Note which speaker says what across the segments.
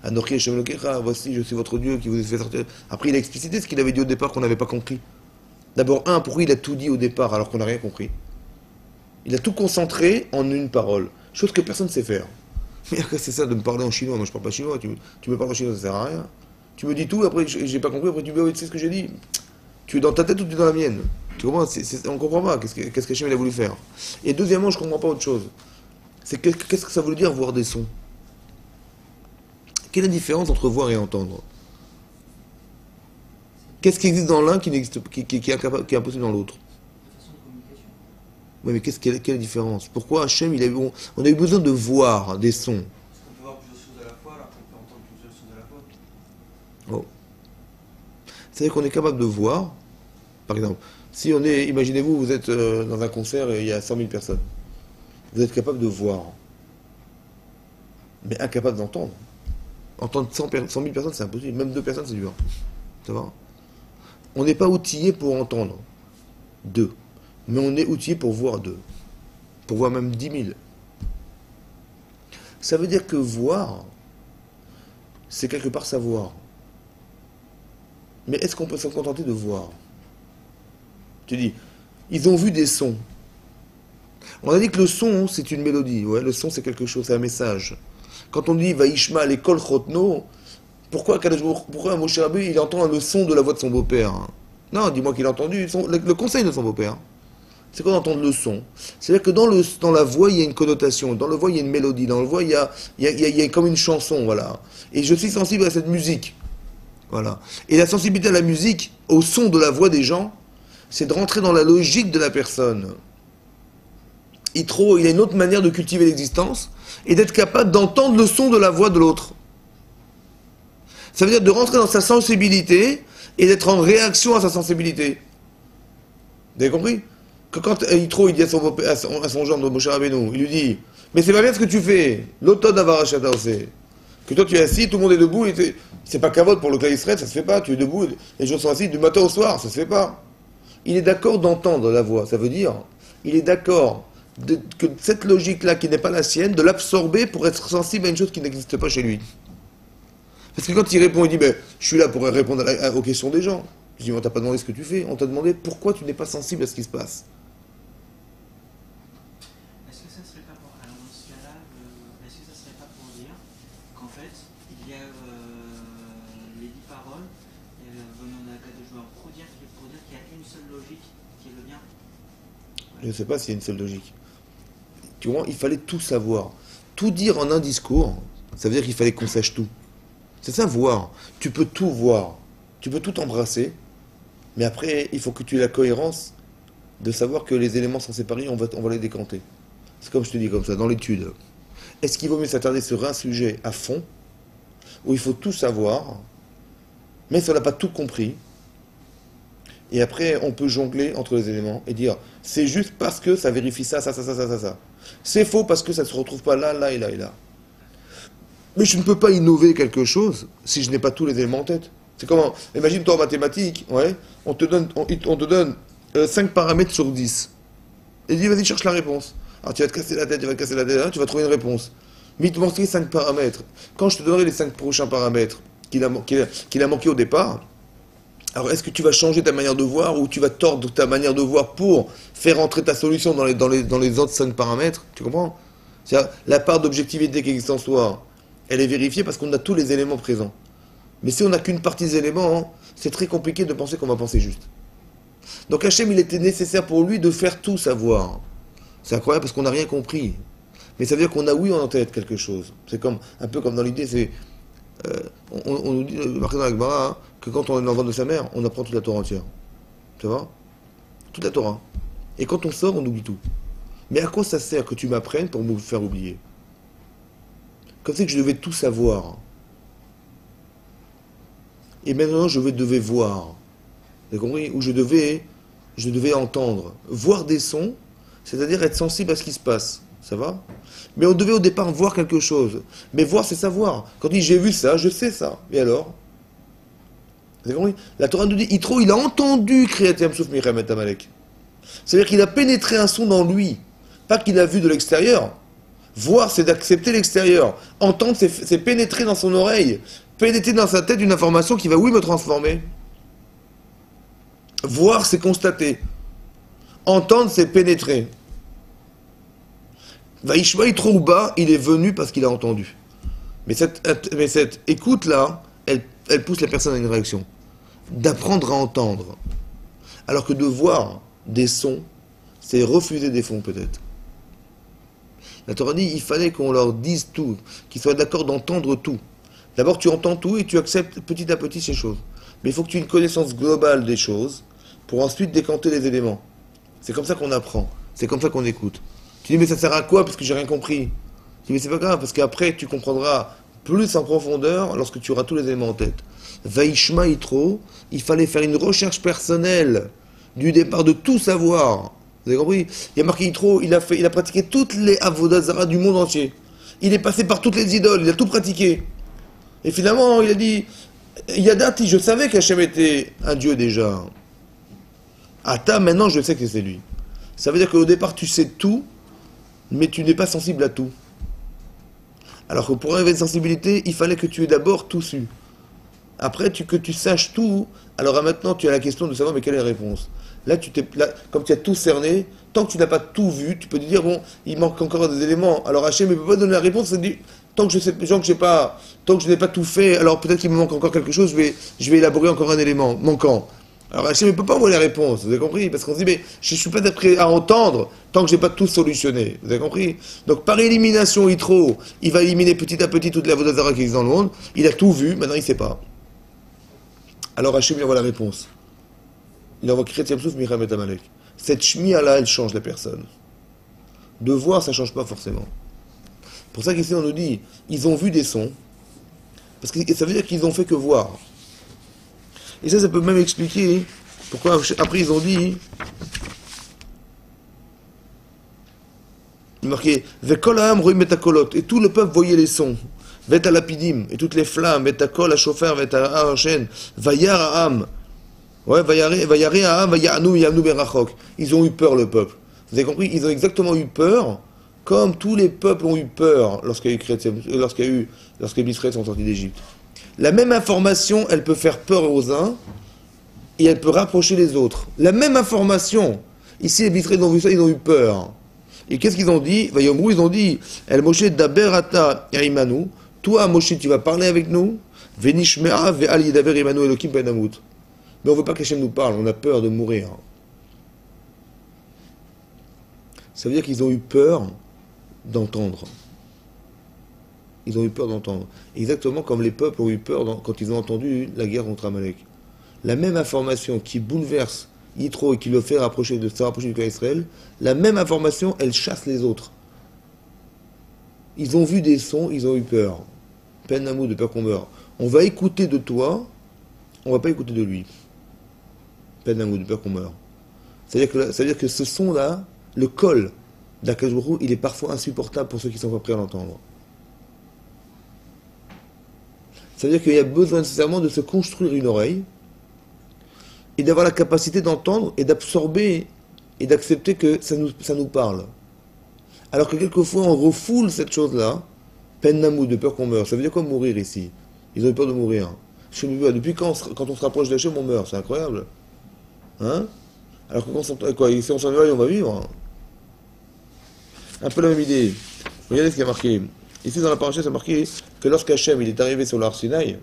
Speaker 1: Anochi Hashem Elokecha, voici, je suis votre Dieu qui vous a fait sortir. Après, il a explicité ce qu'il avait dit au départ qu'on n'avait pas compris. D'abord, pourquoi il a tout dit au départ alors qu'on n'a rien compris? Il a tout concentré en une parole, chose que personne ne sait faire. Mais c'est ça de me parler en chinois, moi je parle pas chinois, tu me parles en chinois, ça sert à rien. Tu me dis tout, après j'ai pas compris, après tu me dis, oui, tu sais ce que j'ai dit. Tu es dans ta tête ou tu es dans la mienne? Tu comprends? On comprend pas, qu'est-ce que Hachem il a voulu faire. Et deuxièmement, je comprends pas autre chose. C'est qu'est-ce que ça veut dire voir des sons? Quelle est la différence entre voir et entendre? Qu'est-ce qui existe dans l'un qui est impossible dans l'autre? Oui, mais quelle est la différence? Pourquoi Hachem, on a eu besoin de voir des sons?
Speaker 2: Parce qu'on peut voir plusieurs choses à la fois, alors qu'on peut entendre plusieurs choses à la fois.
Speaker 1: Oh. C'est-à-dire qu'on est capable de voir, par exemple, si on est, imaginez-vous, vous êtes dans un concert et il y a 100 000 personnes. Vous êtes capable de voir, mais incapable d'entendre. Entendre 100 000 personnes, c'est impossible. Même 2 personnes, c'est dur. Ça va? On n'est pas outillé pour entendre 2. Mais on est outillé pour voir 2. Pour voir même 10 000. Ça veut dire que voir, c'est quelque part savoir. Mais est-ce qu'on peut se contenter de voir? Tu dis, ils ont vu des sons. On a dit que le son, c'est une mélodie. Ouais, le son, c'est quelque chose, c'est un message. Quand on dit Vaishma l'école chotno, pourquoi Moshe Rabbeinu il entend le son de la voix de son beau-père? Non, dis-moi qu'il a entendu le conseil de son beau-père. C'est quoi d'entendre le son? C'est-à-dire que dans la voix, il y a une connotation, dans la voix, il y a une mélodie, dans la voix, il y a comme une chanson, voilà. Et je suis sensible à cette musique. Voilà. Et la sensibilité à la musique, au son de la voix des gens, c'est de rentrer dans la logique de la personne. Il a une autre manière de cultiver l'existence et d'être capable d'entendre le son de la voix de l'autre. Ça veut dire de rentrer dans sa sensibilité et d'être en réaction à sa sensibilité. Vous avez compris? Que quand Yitro il dit à son gendre Moshe Rabbeinu, il lui dit mais c'est pas bien ce que tu fais, l'automne avarachata aussi. Que toi tu es assis, tout le monde est debout, et c'est pas kavod pour le Klal Yisraël, ça se fait pas, tu es debout, les gens sont assis du matin au soir, ça se fait pas. Il est d'accord d'entendre la voix, ça veut dire, il est d'accord que cette logique-là qui n'est pas la sienne, de l'absorber pour être sensible à une chose qui n'existe pas chez lui. Parce que quand il répond, il dit ben, je suis là pour répondre aux questions des gens. Je dis on t'a pas demandé ce que tu fais, on t'a demandé pourquoi tu n'es pas sensible à ce qui se passe.
Speaker 3: Est-ce que ça serait pas pour, alors dans ce cas-là, est-ce que ça serait pas pour dire qu'en fait, il y a les 10 paroles venant de la de joueur pour dire qu'il y a une seule logique qui est le bien?
Speaker 1: Je ne sais pas s'il y a une seule logique. Tu vois, il fallait tout savoir. Tout dire en un discours, ça veut dire qu'il fallait qu'on sache tout. C'est ça, voir. Tu peux tout voir. Tu peux tout embrasser. Mais après, il faut que tu aies la cohérence de savoir que les éléments sont séparés, on va les décanter. C'est comme je te dis, comme ça, dans l'étude. Est-ce qu'il vaut mieux s'attarder sur un sujet à fond, où il faut tout savoir, mais si on n'a pas tout compris, et après, on peut jongler entre les éléments et dire, c'est juste parce que ça vérifie ça. C'est faux parce que ça ne se retrouve pas là, là et là et là. Mais je ne peux pas innover quelque chose si je n'ai pas tous les éléments en tête. C'est comment? Imagine-toi en mathématiques, ouais, on te donne 5 paramètres sur 10. Et dis, vas-y, cherche la réponse. Alors tu vas te casser la tête, hein, tu vas trouver une réponse. Mais il te manque 5 paramètres. Quand je te donnerai les 5 prochains paramètres qu'il a manqué au départ, alors est-ce que tu vas changer ta manière de voir ou tu vas tordre ta manière de voir pour faire entrer ta solution dans les autres 5 paramètres? Tu comprends? C'est-à-dire, la part d'objectivité qui existe en soi, elle est vérifiée parce qu'on a tous les éléments présents. Mais si on n'a qu'une partie des éléments, hein, c'est très compliqué de penser qu'on va penser juste. Donc Hachem, il était nécessaire pour lui de faire tout savoir. C'est incroyable parce qu'on n'a rien compris. Mais ça veut dire qu'on a, oui, en tête quelque chose. C'est un peu comme dans l'idée, c'est... on nous dit, marqué dans la Gemara, hein, que quand on est dans le ventre de sa mère, on apprend toute la Torah entière. Ça va? Toute la Torah. Et quand on sort, on oublie tout. Mais à quoi ça sert que tu m'apprennes pour me faire oublier? Comme c'est que je devais tout savoir. Et maintenant, je devais voir. Vous avez compris? Ou je devais entendre. Voir des sons, c'est-à-dire être sensible à ce qui se passe. Ça va? Mais on devait au départ voir quelque chose. Mais voir, c'est savoir. Quand il dit j'ai vu ça, je sais ça. Et alors? Vous avez compris? La Torah nous dit, Yitro, il a entendu Kriyat Yam-Souf Miriam et Amalek. C'est-à-dire qu'il a pénétré un son dans lui. Pas qu'il a vu de l'extérieur. Voir, c'est d'accepter l'extérieur. Entendre, c'est pénétrer dans son oreille. Pénétrer dans sa tête une information qui va, oui, me transformer. Voir, c'est constater. Entendre, c'est pénétrer. Vaishma Yitro Uba, il est venu parce qu'il a entendu. Mais cette écoute-là, elle pousse la personne à une réaction. D'apprendre à entendre. Alors que de voir des sons, c'est refuser des sons peut-être. La Torah dit, il fallait qu'on leur dise tout, qu'ils soient d'accord d'entendre tout. D'abord, tu entends tout et tu acceptes petit à petit ces choses. Mais il faut que tu aies une connaissance globale des choses pour ensuite décanter les éléments. C'est comme ça qu'on apprend. C'est comme ça qu'on écoute. Tu dis, mais ça sert à quoi parce que j'ai rien compris? Tu dis, mais c'est pas grave, parce qu'après, tu comprendras plus en profondeur lorsque tu auras tous les éléments en tête. Vaishma Yitro, il fallait faire une recherche personnelle du départ de tout savoir. Vous avez compris? Il y a marqué Yitro, il a pratiqué toutes les avodas zara du monde entier. Il est passé par toutes les idoles, il a tout pratiqué. Et finalement, il a dit, Yadati, je savais qu'Hachem était un Dieu déjà. Ata, maintenant je sais que c'est lui. Ça veut dire qu'au départ, tu sais tout, mais tu n'es pas sensible à tout. Alors que pour arriver à une sensibilité, il fallait que tu aies d'abord tout su. Après, que tu saches tout, alors maintenant tu as la question de savoir mais quelle est la réponse. Là, comme tu as tout cerné, tant que tu n'as pas tout vu, tu peux te dire, bon, il manque encore des éléments. Alors Hachem ne peut pas donner la réponse, c'est dit, tant que je n'ai pas tout fait, alors peut-être qu'il me manque encore quelque chose, je vais élaborer encore un élément manquant. Alors Hachem ne peut pas envoyer la réponse, vous avez compris? Parce qu'on se dit, mais je ne suis pas prêt à entendre tant que je n'ai pas tout solutionné, vous avez compris? Donc par élimination, il va éliminer petit à petit toute la avodah zara qui existe dans le monde, il a tout vu, maintenant il ne sait pas. Alors Hachem lui envoie la réponse. Il envoie Kriyat Souf, Miriam et Amalek. Cette shmiya-là, elle change la personne. De voir, ça ne change pas forcément. Pour ça qu'ici on nous dit, ils ont vu des sons, parce que ça veut dire qu'ils n'ont fait que voir. Et ça peut même expliquer pourquoi après ils ont dit, il est marqué, Vekol ha'am roim et hakolot, et tout le peuple voyait les sons, Vet halapidim, et toutes les flammes, Vet hakol ha'shofer, Vet ha'arshen, Vayar ha'am, ouais, Vayare ha'am, Vayanu berachok. Ils ont eu peur, le peuple. Vous avez compris? Ils ont exactement eu peur, comme tous les peuples ont eu peur lorsqu'il y a eu les Israéliens sont sortis d'Égypte. La même information, elle peut faire peur aux uns et elle peut rapprocher les autres. La même information. Ici, les Israéliens ont vu ça, ils ont eu peur. Et qu'est-ce qu'ils ont dit? Vayomrou, ils ont dit, El Moshe daberata yaimanu. Toi, Moshe, tu vas parler avec nous. Venishmea ve'al yedaber imanu elokim penamut. Mais on ne veut pas qu'Hachem nous parle, on a peur de mourir. Ça veut dire qu'ils ont eu peur d'entendre. Ils ont eu peur d'entendre. Exactement comme les peuples ont eu peur quand ils ont entendu la guerre contre Amalek. La même information qui bouleverse Yitro et qui le fait se rapprocher du clan Israël, la même information, elle chasse les autres. Ils ont vu des sons, ils ont eu peur. Peine d'amour, de peur qu'on meurt. On va écouter de toi, on va pas écouter de lui. Peine d'amour, de peur qu'on meurt. C'est-à-dire que ce son-là, le col d'Akadosh Baruch Hu, il est parfois insupportable pour ceux qui ne sont pas prêts à l'entendre. Ça veut dire qu'il y a besoin nécessairement de se construire une oreille et d'avoir la capacité d'entendre et d'absorber et d'accepter que ça nous parle. Alors que quelquefois on refoule cette chose-là, peine d'amour, de peur qu'on meurt. Ça veut dire quoi mourir ici? Ils ont eu peur de mourir. Depuis quand on se rapproche d'Hachem, on meurt, c'est incroyable. Hein? Alors que ici on s'en éloigne, on va vivre. Un peu la même idée. Regardez ce qui est marqué. Ici dans la paracha, c'est marqué que lorsqu'Hachem il est arrivé sur l'Ar Sinaï,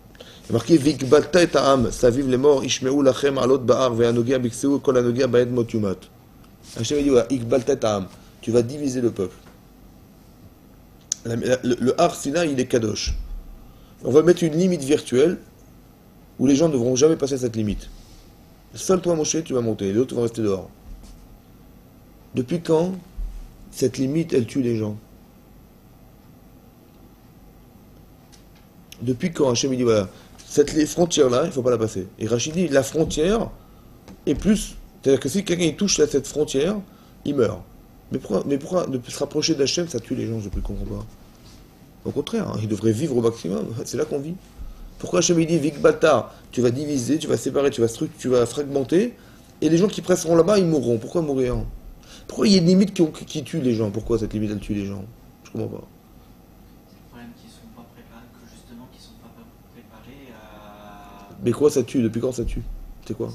Speaker 1: il est marqué Vikbalta et Ta'am, Saviv les morts, Ishme'u lachem alot ba'ar, ve'anogia bikseu, kol anogia ba'ed mot yumat. Hachem dit, voilà, Ikbalta et Ta'am, tu vas diviser le peuple. Le Har Sinaï, il est kadosh. On va mettre une limite virtuelle où les gens ne devront jamais passer cette limite. Seul toi, Moshe, tu vas monter, les autres vont rester dehors. Depuis quand cette limite, elle tue les gens? Depuis quand Hachem dit voilà, les frontières-là, il ne faut pas la passer. Et Rachid dit la frontière est plus. C'est-à-dire que si quelqu'un touche à cette frontière, il meurt. Mais pourquoi de se rapprocher d'Hachem, ça tue les gens? Je ne comprends pas. Au contraire, ils devraient vivre au maximum. C'est là qu'on vit. Pourquoi Hachem dit Vikbata, tu vas diviser, tu vas séparer, tu vas fragmenter, et les gens qui presseront là-bas, ils mourront. Pourquoi mourir? Pourquoi il y a une limite qui tue les gens? Pourquoi cette limite, elle tue les gens? Je comprends pas.
Speaker 3: C'est le problème qu'ils sont pas préparés, que justement qu'ils sont pas préparés à.
Speaker 1: Mais quoi ça tue? Depuis quand ça tue? C'est quoi?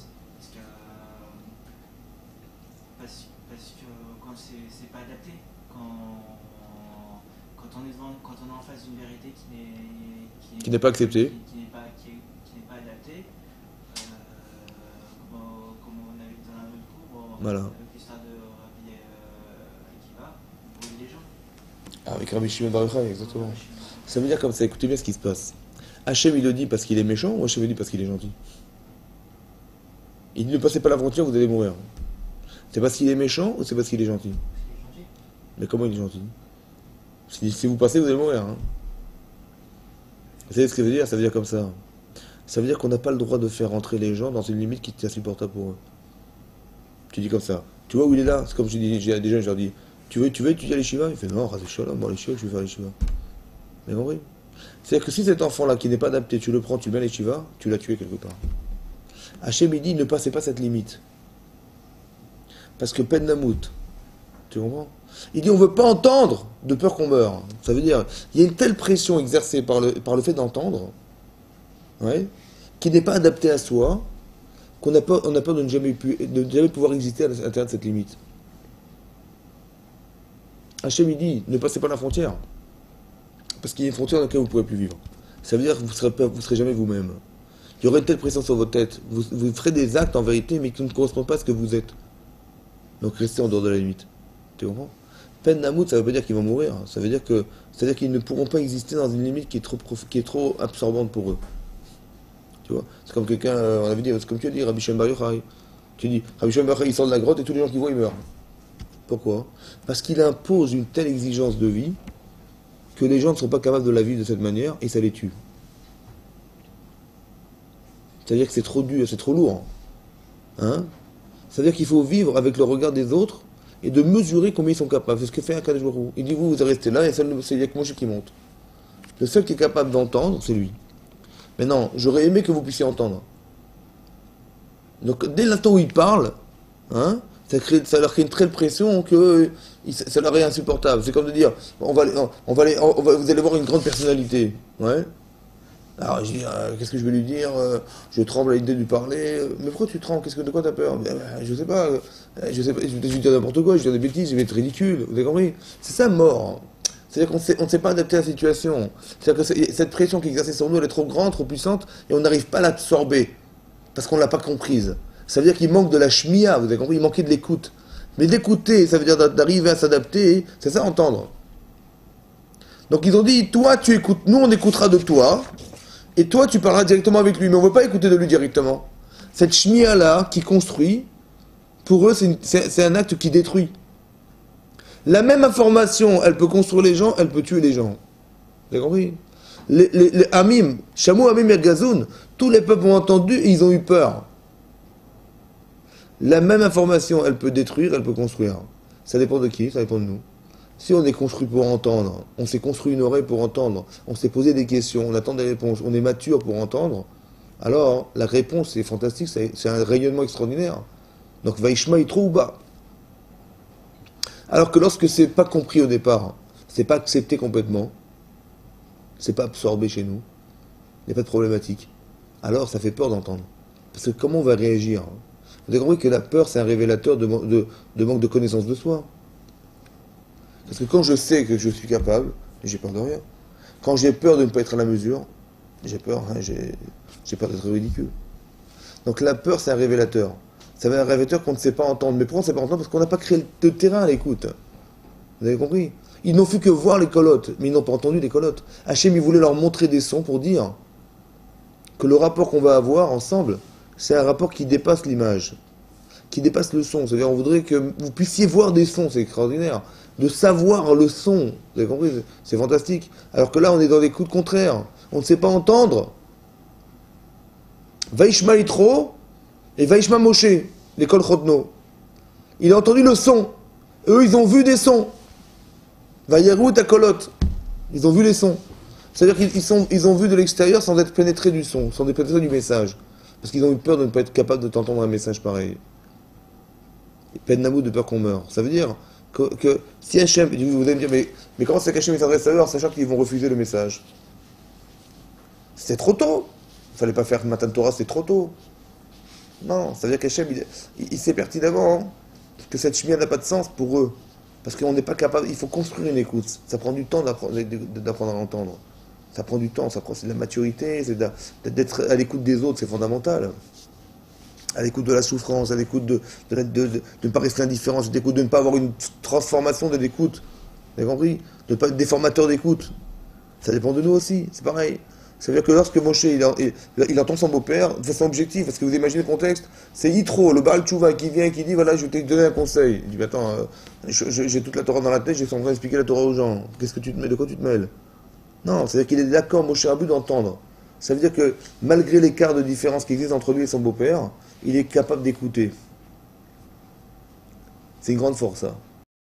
Speaker 3: Parce que quand c'est pas adapté, quand on est quand on est en face d'une vérité
Speaker 1: Qui n'est pas acceptée.
Speaker 3: qui n'est pas adaptée, comme on avait dit dans un autre cours,
Speaker 1: Voilà.
Speaker 3: avec l'histoire de Rabbi Akiva, brûler les gens.
Speaker 1: Ah, avec Rabbi Shimon Bar Yochai, exactement.
Speaker 3: Ouais,
Speaker 1: Ça veut dire comme ça, écoutez bien ce qui se passe. Hachem il le dit parce qu'il est méchant ou Hachem le dit parce qu'il est gentil? Il dit ne passez pas la frontière, vous allez mourir. C'est parce qu'il est méchant ou c'est parce qu'il est gentil?
Speaker 3: c'est gentil.
Speaker 1: Mais comment il est gentil? Si vous passez, vous allez mourir. Hein. Vous savez ce que ça veut dire? Ça veut dire comme ça. Ça veut dire qu'on n'a pas le droit de faire rentrer les gens dans une limite qui est insupportable pour eux. Tu dis comme ça. Tu vois où il est là? C'est comme je dis, déjà je leur dis, tu veux étudier à l'Yeshiva? Il fait non, Ras Shalom, bon l'Yeshiva, je vais faire l'Yeshiva. Mais compris? C'est-à-dire que si cet enfant-là qui n'est pas adapté, tu le prends, tu le mets à l'Yeshiva, tu l'as tué quelque part. Hachem il dit, ne passez pas cette limite. Parce que peine Namout, tu comprends? Il dit, on ne veut pas entendre de peur qu'on meure. Ça veut dire, il y a une telle pression exercée par le fait d'entendre, ouais, qui n'est pas adaptée à soi, qu'on a peur de ne jamais pouvoir exister à l'intérieur de cette limite. Hachem il dit, ne passez pas la frontière. Parce qu'il y a une frontière dans laquelle vous ne pourrez plus vivre. Ça veut dire que vous ne serez jamais vous-même. Il y aura une telle pression sur votre tête. Vous ferez des actes en vérité, mais qui ne correspondent pas à ce que vous êtes. Donc restez en dehors de la limite. Tu comprends? Peine Namout, ça ne veut pas dire qu'ils vont mourir. C'est-à-dire qu'ils ne pourront pas exister dans une limite qui est trop absorbante pour eux. Tu vois? C'est comme quelqu'un, on avait dit, c'est comme tu as dit, Rabbi Shimon Bar Yochai. Tu dis, Rabbi Shimon Bar Yochai, il sort de la grotte et tous les gens qui voient, ils meurent. Pourquoi? Parce qu'il impose une telle exigence de vie que les gens ne sont pas capables de la vivre de cette manière et ça les tue. C'est-à-dire que c'est trop dur, c'est trop lourd. Hein? C'est-à-dire qu'il faut vivre avec le regard des autres et de mesurer combien ils sont capables. C'est ce que fait Akadosh Baruch Hu. Il dit, vous restez là et c'est Yak Moshe qui monte. Le seul qui est capable d'entendre, c'est lui. Maintenant, j'aurais aimé que vous puissiez entendre. Donc, dès l'instant où il parle, hein, ça leur crée une telle pression que ça leur est insupportable. C'est comme de dire, vous allez voir une grande personnalité. Ouais. Alors je dis, qu'est-ce que je vais lui dire? Je tremble à l'idée de lui parler. Mais pourquoi tu trembles? De quoi t'as peur? Je sais pas. Je vais dire n'importe quoi, je vais dire des bêtises, je vais être ridicule. Vous avez compris? C'est ça mort. C'est-à-dire qu'on ne s'est pas adapté à la situation. C'est-à-dire que cette pression qui est exercée sur nous, elle est trop grande, trop puissante, et on n'arrive pas à l'absorber. Parce qu'on ne l'a pas comprise. Ça veut dire qu'il manque de la shmia, vous avez compris? Il manquait de l'écoute. Mais d'écouter, ça veut dire d'arriver à s'adapter, c'est ça entendre. Donc ils ont dit, toi tu écoutes, nous on écoutera de toi, et toi tu parleras directement avec lui, mais on ne veut pas écouter de lui directement. Cette shmia-là qui construit, pour eux c'est un acte qui détruit. La même information, elle peut construire les gens, elle peut tuer les gens. Vous avez compris? Les Amim, Shamou, Amim et Gazoun, tous les peuples ont entendu et ils ont eu peur. La même information, elle peut détruire, elle peut construire. Ça dépend de qui? Ça dépend de nous. Si on est construit pour entendre, on s'est construit une oreille pour entendre, on s'est posé des questions, on attend des réponses, on est mature pour entendre, alors la réponse est fantastique, c'est un rayonnement extraordinaire. Donc Vaishma est trop ou bas. Alors que lorsque c'est pas compris au départ, c'est pas accepté complètement, c'est pas absorbé chez nous, il n'y a pas de problématique, alors ça fait peur d'entendre. Parce que comment on va réagir? Vous avez compris que la peur, c'est un révélateur de manque de connaissance de soi. Parce que quand je sais que je suis capable, j'ai peur de rien. Quand j'ai peur de ne pas être à la mesure, j'ai peur, hein, j'ai peur d'être ridicule. Donc la peur, c'est un révélateur. C'est un révélateur qu'on ne sait pas entendre. Mais pourquoi on ne sait pas entendre? Parce qu'on n'a pas créé de terrain à l'écoute. Vous avez compris? Ils n'ont fait que voir les colottes, mais ils n'ont pas entendu les colottes. Hachem, il voulait leur montrer des sons pour dire que le rapport qu'on va avoir ensemble, c'est un rapport qui dépasse l'image, qui dépasse le son. C'est-à-dire, on voudrait que vous puissiez voir des sons, c'est extraordinaire. De savoir le son, vous avez compris, c'est fantastique. Alors que là, on est dans des coups de contraire. On ne sait pas entendre. Vaishma Yitro et Vaishma Moshe, l'école Chodno. Il a entendu le son. Eux, ils ont vu des sons. Vayeru Takolot. Ils ont vu les sons. C'est-à-dire qu'ils ont vu de l'extérieur sans être pénétrés du son, sans être pénétrés du message. Parce qu'ils ont eu peur de ne pas être capables de t'entendre un message pareil. Et peine d'amour de peur qu'on meure. Ça veut dire, que si Hachem, vous allez me dire, mais comment c'est qu'Hachem s'adresse à eux en sachant qu'ils vont refuser le message? C'est trop tôt. Il fallait pas faire Matan Torah, c'est trop tôt. Non, ça veut dire qu'Hachem, il sait pertinemment que cette chemin n'a pas de sens pour eux. Parce qu'on n'est pas capable, il faut construire une écoute. Ça prend du temps d'apprendre à l'entendre. Ça prend du temps, c'est de la maturité, c'est d'être à l'écoute des autres, c'est fondamental. À l'écoute de la souffrance, à l'écoute de ne pas rester indifférent, à l'écoute de ne pas avoir une transformation de l'écoute. Vous avez compris? De ne pas être déformateur d'écoute. Ça dépend de nous aussi, c'est pareil. Ça veut dire que lorsque Moshe il entend son beau-père de façon objective, parce que vous imaginez le contexte, c'est Yitro, le Baal Tchouva, qui vient et qui dit voilà, je vais te donner un conseil. Il dit mais attends, j'ai toute la Torah dans la tête, j'ai en train d'expliquer la Torah aux gens. Qu'est-ce que tu te mets, de quoi tu te mêles? Non, c'est-à-dire qu'il est d'accord, Moshe Rabbeinu, d'entendre. Ça veut dire que malgré l'écart de différence qui existe entre lui et son beau-père, il est capable d'écouter. C'est une grande force, ça.